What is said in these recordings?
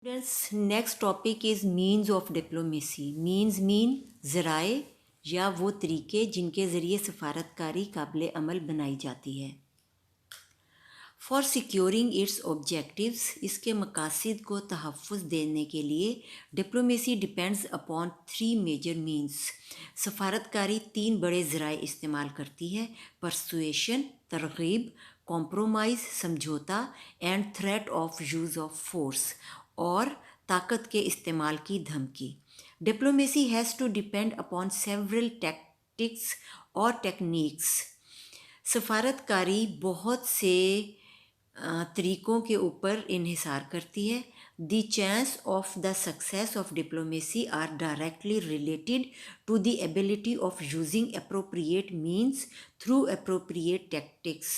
Students next topic is means of diplomacy. Means mean ज़राए या वो तरीके जिनके ज़रिए सफारतकारी काबिल अमल बनाई जाती है। फॉर सिक्योरिंग इट्स ऑब्जेक्टिव्स, इसके मकासद को तहफ़्फ़ुज़ देने के लिए diplomacy depends upon 3 major means. सफारतकारी 3 बड़े ज़राए इस्तेमाल करती है: परसुएशन तरगीब, कॉम्प्रोमाइज़ समझौता and threat of use of force और ताकत के इस्तेमाल की धमकी। Diplomacy has to depend upon several tactics और टेक्निक्स। सफारतकारी बहुत से तरीक़ों के ऊपर इन्हिसार करती है। The chance of the success of diplomacy are directly related to the ability of using appropriate means through appropriate tactics.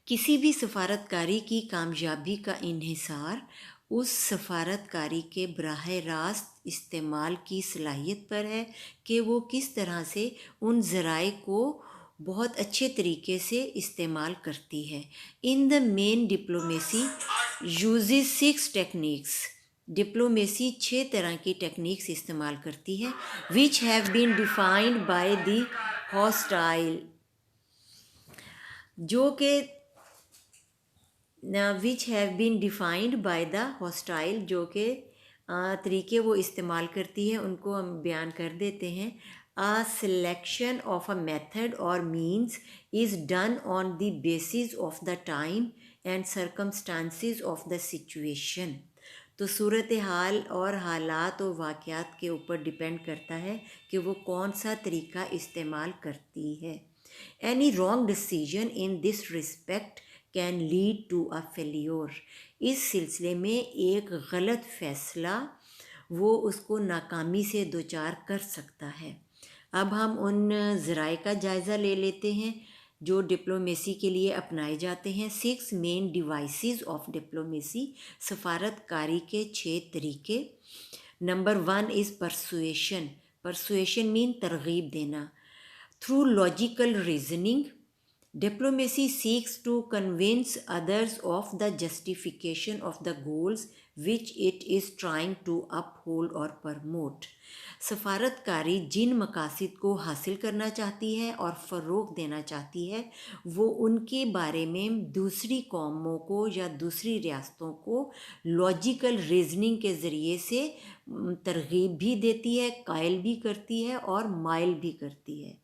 किसी भी सफारतकारी की कामयाबी का इन्हिसार उस सफारतकारी के बराह रास्त इस्तेमाल की सलाहियत पर है कि वो किस तरह से उन ज़राए को बहुत अच्छे तरीके से इस्तेमाल करती है। In the main diplomacy uses 6 techniques. Diplomacy 6 तरह की टेक्निक्स इस्तेमाल करती है which have been defined by the hostile, जो कि which have been defined by the hostile, जो कि तरीके वो इस्तेमाल करती है उनको हम बयान कर देते हैं। A selection of a method or means is done on the basis of the time and circumstances of the situation। तो सूरत हाल और हालात और वाक़यात के ऊपर डिपेंड करता है कि वो कौन सा तरीका इस्तेमाल करती है। Any wrong decision in this respect can lead to a failure. इस सिलसिले में एक गलत फ़ैसला वो उसको नाकामी से दोचार कर सकता है। अब हम उन ज़राए का जायज़ा ले लेते हैं जो डिप्लोमेसी के लिए अपनाए जाते हैं। 6 मेन डिवाइसेस ऑफ डिप्लोमेसी, सफारतकारी के 6 तरीके। Number 1 is persuasion. Persuasion mean तरगीब देना। Through logical reasoning, diplomacy seeks to convince others of the justification of the goals which it is trying to uphold or promote। सफारतकारी जिन मकासद को हासिल करना चाहती है और फ़रोग़ देना चाहती है वो उनके बारे में दूसरी कौमों को या दूसरी रियासतों को लॉजिकल रीजनिंग के ज़रिए से तरगीब भी देती है, कायल भी करती है और माइल भी करती है।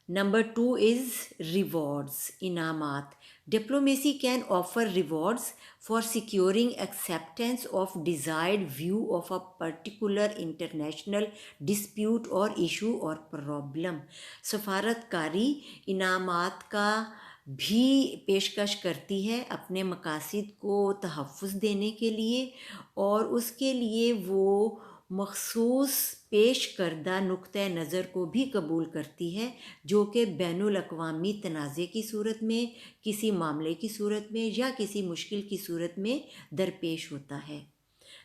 Number 2 is rewards, इनामात। Diplomacy can offer rewards for securing acceptance of desired view of a particular international dispute or issue or problem। सफारतकारी इनामात का भी पेशकश करती है अपने मकासद को तहफ़्फ़ुज़ देने के लिए, और उसके लिए वो मख़सूस पेश करदा नुक्ते नज़र को भी कबूल करती है जो कि बैनुल अक़वामी तनाज़े की सूरत में, किसी मामले की सूरत में या किसी मुश्किल की सूरत में दरपेश होता है।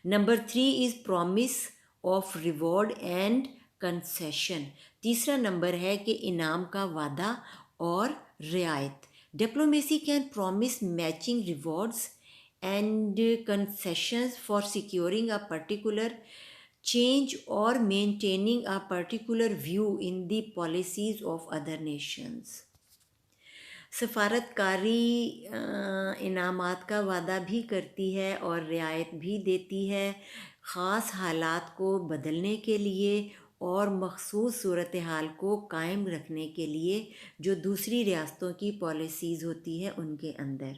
Number 3 is promise of reward and concession. तीसरा नंबर है कि इनाम का वादा और रियायत। Diplomacy can promise matching rewards and concessions for securing a particular change or maintaining a particular view in the policies of other nations। सफारतकारी इनामात का वादा भी करती है और रियायत भी देती है ख़ास हालात को बदलने के लिए और मख़सूस सूरत हाल को कायम रखने के लिए जो दूसरी रियासतों की पॉलिसीज़ होती है उनके अंदर।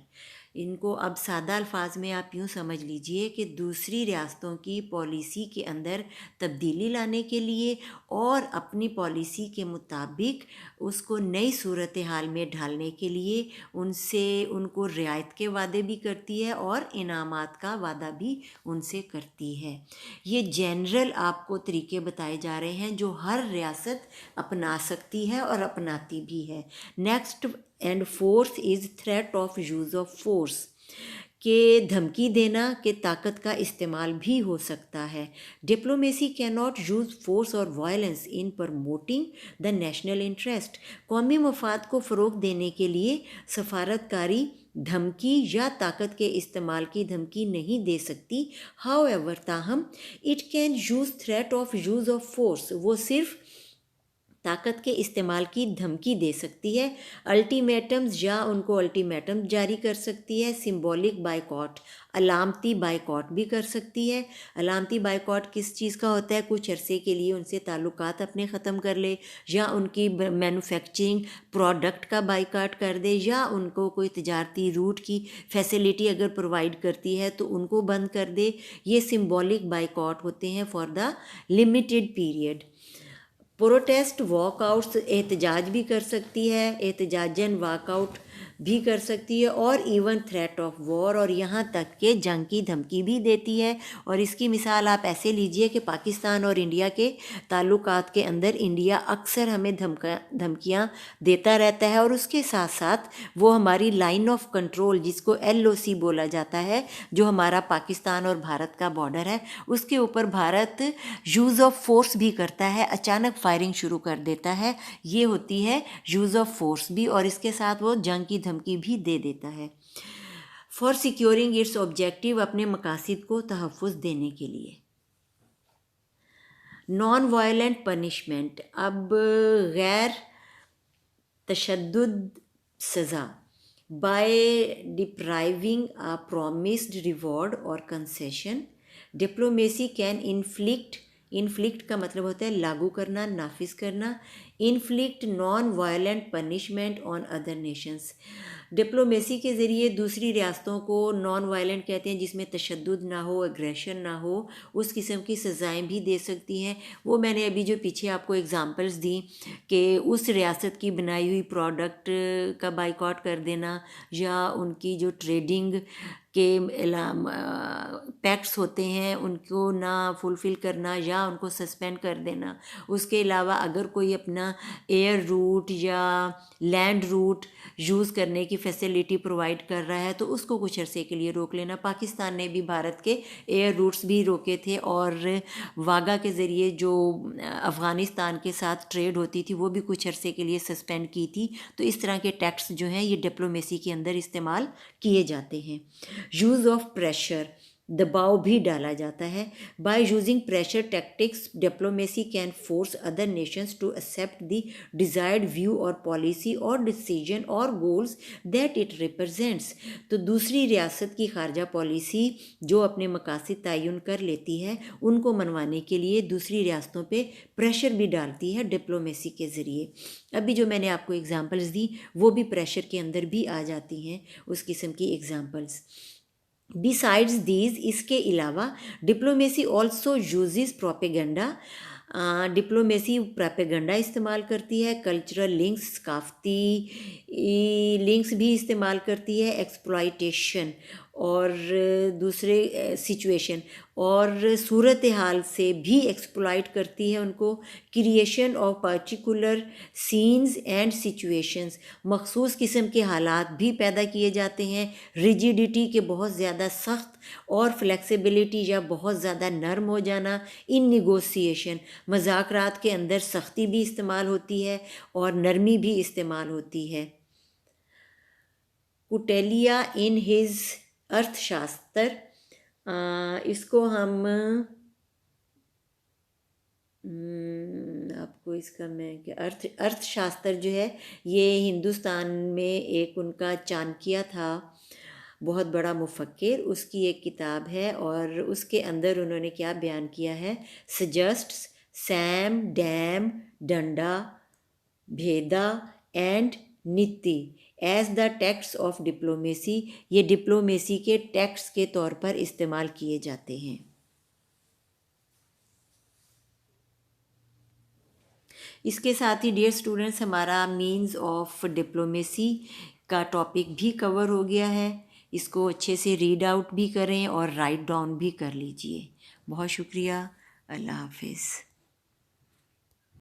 इनको अब सादा अल्फाज में आप यूँ समझ लीजिए कि दूसरी रियासतों की पॉलिसी के अंदर तब्दीली लाने के लिए और अपनी पॉलिसी के मुताबिक उसको नई सूरत हाल में ढालने के लिए उनसे उनको रियायत के वादे भी करती है और इनामात का वादा भी उनसे करती है। ये जनरल आपको तरीके बताए जा रहे हैं जो हर रियासत अपना सकती है और अपनाती भी है। Next and fourth is threat of use of force, के धमकी देना कि ताकत का इस्तेमाल भी हो सकता है। Diplomacy can not use force और violence in promoting the national interest. कौमी मफाद को फ़रोग़ देने के लिए सफारतकारी धमकी या ताकत के इस्तेमाल की धमकी नहीं दे सकती। हाउएवर, ताहम, it can use threat of use of force, वो सिर्फ ताकत के इस्तेमाल की धमकी दे सकती है। अल्टीमेटम्स, या उनको अल्टीमेटम जारी कर सकती है। सिंबॉलिक बाइकॉट, अलामती बाइकॉट भी कर सकती है। अलामती बाइकॉट किस चीज़ का होता है? कुछ अरसे के लिए उनसे ताल्लुकात अपने ख़त्म कर ले, या उनकी मैन्युफैक्चरिंग प्रोडक्ट का बाइकॉट कर दे, या उनको कोई तजारती रूट की फैसिलिटी अगर प्रोवाइड करती है तो उनको बंद कर दे। ये सिंबॉलिक बाइकॉट होते हैं for the limited period. Protest walkouts, एहतजाज भी कर सकती है, एहतजाजन वॉकआउट भी कर सकती है, और इवन थ्रेट ऑफ वॉर, और यहाँ तक कि जंग की धमकी भी देती है। और इसकी मिसाल आप ऐसे लीजिए कि पाकिस्तान और इंडिया के ताल्लुकात के अंदर इंडिया अक्सर हमें धमकियाँ देता रहता है, और उसके साथ साथ वो हमारी लाइन ऑफ कंट्रोल, जिसको LOC बोला जाता है, जो हमारा पाकिस्तान और भारत का बॉर्डर है, उसके ऊपर भारत यूज़ ऑफ फोर्स भी करता है, अचानक फायरिंग शुरू कर देता है। ये होती है यूज़ ऑफ फोर्स भी, और इसके साथ वो जंग की धमकी भी दे देता है। फॉर सिक्योरिंग इट्स ऑब्जेक्टिव, अपने मकासद को तहफ़्फ़ुज़ देने के लिए। नॉन वायलेंट पनिशमेंट, अब गैर तशद्दुद सज़ा, बाय डिप्राइविंग अ प्रॉमिस्ड रिवॉर्ड और कंसेशन, डिप्लोमेसी कैन इन्फ्लिक्ट का मतलब होता है लागू करना, नाफिज करना। Inflict non violent punishment on other Nations, diplomacy के ज़रिए दूसरी रियासतों को नॉन वायलेंट कहते हैं, जिसमें तशद्दुद ना हो, एग्रेशन ना हो, उस किस्म की सज़ाएं भी दे सकती हैं। वो मैंने अभी जो पीछे आपको एग्जांपल्स दी कि उस रियासत की बनाई हुई प्रोडक्ट का बाइकॉट कर देना, या उनकी जो ट्रेडिंग के पैक्ट्स होते हैं उनको ना फुलफ़िल करना, या उनको सस्पेंड कर देना। उसके अलावा अगर कोई अपना एयर रूट या लैंड रूट यूज़ करने की फैसिलिटी प्रोवाइड कर रहा है तो उसको कुछ अरसे के लिए रोक लेना। पाकिस्तान ने भी भारत के एयर रूट्स भी रोके थे, और वाघा के ज़रिए जो अफ़गानिस्तान के साथ ट्रेड होती थी वो भी कुछ अरसे के लिए सस्पेंड की थी। तो इस तरह के टैक्स जो हैं ये डिप्लोमेसी के अंदर इस्तेमाल किए जाते हैं। यूज़ ऑफ प्रेशर, दबाव भी डाला जाता है। By using pressure tactics, diplomacy can force other nations to accept the desired view और पॉलिसी और डिसीजन और गोल्स दैट इट रिप्रेजेंट्स। तो दूसरी रियासत की खारजा पॉलिसी जो अपने मकासद तयन कर लेती है, उनको मनवाने के लिए दूसरी रियासतों पे प्रेशर भी डालती है डिप्लोमेसी के ज़रिए। अभी जो मैंने आपको एग्जांपल्स दी वो भी प्रेशर के अंदर भी आ जाती हैं, उस किस्म की एग्जांपल्स। बिसाइड्स दीज, इसके अलावा diplomacy also uses propaganda, diplomacy propaganda इस्तेमाल करती है। कल्चरल लिंक्स, सकाफती लिंक्स भी इस्तेमाल करती है। एक्सप्लॉयटेशन और दूसरे सिचुएशन और सूरत हाल से भी एक्सप्लॉइट करती है उनको। Creation of particular scenes and situations, मखसूस किस्म के हालात भी पैदा किए जाते हैं। रिजिडिटी के बहुत ज़्यादा सख्त और फ्लेक्सिबिलिटी या बहुत ज़्यादा नरम हो जाना। इन निगोसिएशन, मज़ाकरात के अंदर सख्ती भी इस्तेमाल होती है और नरमी भी इस्तेमाल होती है। कुटेलिया इन हिज अर्थशास्त्र, इसको हम आपको इसका मैं क्या अर्थशास्त्र जो है ये हिंदुस्तान में एक उनका चाणक्य था, बहुत बड़ा मुफक्किर, उसकी एक किताब है और उसके अंदर उन्होंने क्या बयान किया है। सजेस्ट्स सैम, डैम, डंडा, भेदा एंड नीति as the text of diplomacy, ये डिप्लोमेसी के टेक्स्ट के तौर पर इस्तेमाल किए जाते हैं। इसके साथ ही डियर स्टूडेंट्स हमारा मीन्स ऑफ डिप्लोमेसी का टॉपिक भी कवर हो गया है। इसको अच्छे से रीड आउट भी करें और राइट डाउन भी कर लीजिए। बहुत शुक्रिया। अल्लाह हाफिज़।